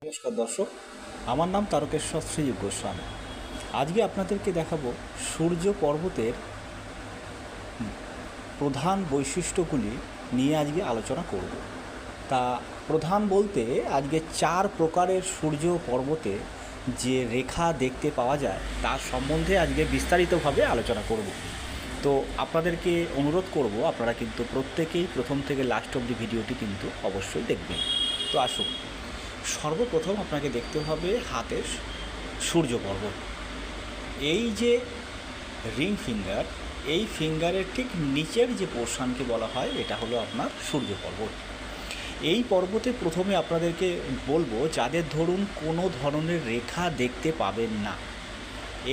নমস্কার দর্শক, আমার নাম তারকেশ্বর শ্রীজীব গোস্বামী। আজকে আপনাদেরকে দেখাবো সূর্য পর্বতের প্রধান বৈশিষ্ট্যগুলি নিয়ে আজকে আলোচনা করব। তা প্রধান বলতে আজকে 4 প্রকারের সূর্য পর্বতে যে রেখা দেখতে পাওয়া যায় তার সম্বন্ধে আজকে বিস্তারিতভাবে আলোচনা করব। তো আপনাদেরকে অনুরোধ করব, আপনারা কিন্তু প্রত্যেকেই প্রথম থেকে লাস্ট অবধি ভিডিওটি কিন্তু অবশ্যই দেখবেন। তো আসুন, সর্বপ্রথম আপনাকে দেখতে হবে হাতের সূর্য পর্বত। এই যে রিং ফিঙ্গার, এই ফিঙ্গারের ঠিক নিচের যে পোর্শনকে বলা হয় এটা হলো আপনার সূর্য পর্বত। এই পর্বতে প্রথমে আপনাদেরকে বলবো, যাদের ধরুন কোনো ধরনের রেখা দেখতে পাবেন না,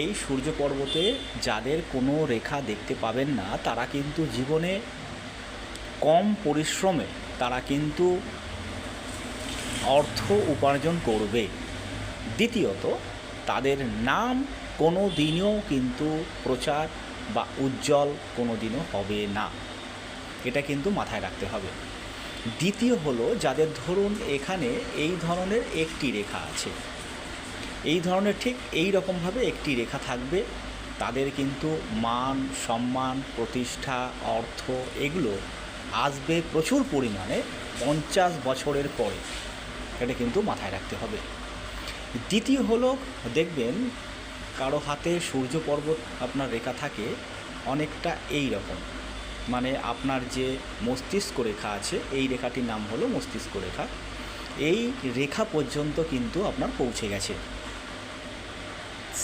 এই সূর্য পর্বতে যাদের কোনো রেখা দেখতে পাবেন না তারা কিন্তু জীবনে কম পরিশ্রমে তারা কিন্তু অর্থ উপার্জন করবে। দ্বিতীয়ত, তাদের নাম কোনো দিনও কিন্তু প্রচার বা উজ্জ্বল কোনো দিনও হবে না, এটা কিন্তু মাথায় রাখতে হবে। দ্বিতীয় হলো, যাদের ধরুন এখানে এই ধরনের একটি রেখা আছে, এই ধরনের ঠিক এই রকমভাবে একটি রেখা থাকবে, তাদের কিন্তু মান সম্মান প্রতিষ্ঠা অর্থ এগুলো আসবে প্রচুর পরিমাণে 50 বছরের পরে, এটা কিন্তু মাথায় রাখতে হবে। দ্বিতীয় হলো, দেখবেন কারো হাতে সূর্য পর্বত আপনার রেখা থাকে অনেকটা এই রকম, মানে আপনার যে মস্তিষ্ক রেখা আছে এই রেখাটির নাম হলো মস্তিষ্ক রেখা। এই রেখা পর্যন্ত কিন্তু আপনার পৌঁছে গেছে।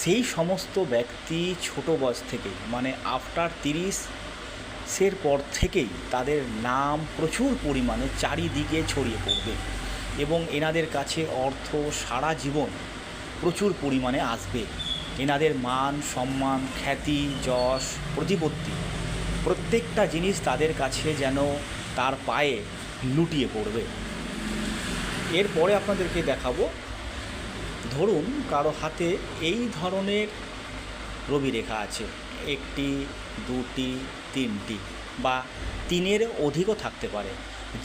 সেই সমস্ত ব্যক্তি ছোট বয়স থেকেই, মানে আফটার 30-এর পর থেকেই তাদের নাম প্রচুর পরিমাণে চারিদিকে ছড়িয়ে পড়বে এবং এনাদের কাছে অর্থ সারা জীবন প্রচুর পরিমাণে আসবে। এনাদের মান সম্মান খ্যাতি যশ প্রতিপত্তি প্রত্যেকটা জিনিস তাদের কাছে যেন তার পায়ে লুটিয়ে পড়বে। এরপরে আপনাদেরকে দেখাবো, ধরুন কারো হাতে এই ধরনের রবি রেখা আছে, একটি দুটি তিনটি বা 3-এর অধিকও থাকতে পারে।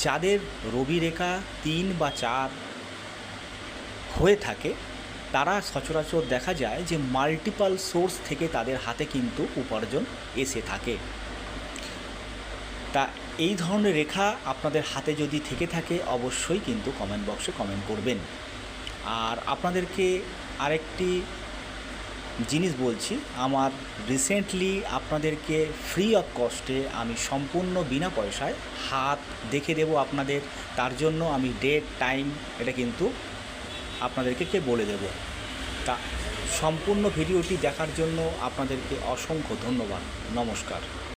যাদের রবি রেখা 3 বা 4 হয়ে থাকে তারা সচরাচর দেখা যায় যে মাল্টিপল সোর্স থেকে তাদের হাতে কিন্তু উপার্জন এসে থাকে। তা এই ধরনের রেখা আপনাদের হাতে যদি থেকে থাকে অবশ্যই কিন্তু কমেন্ট বক্সে কমেন্ট করবেন। আর আপনাদেরকে আরেকটি জিনিস বলছি, আমার রিসেন্টলি আপনাদেরকে ফ্রি অফ কস্টে আমি সম্পূর্ণ বিনা পয়সায় হাত দেখে দেব আপনাদের। তার জন্য আমি ডেট টাইম এটা কিন্তু আপনাদেরকে বলে দেব। তা সম্পূর্ণ ভিডিওটি দেখার জন্য আপনাদেরকে অসংখ্য ধন্যবাদ। নমস্কার।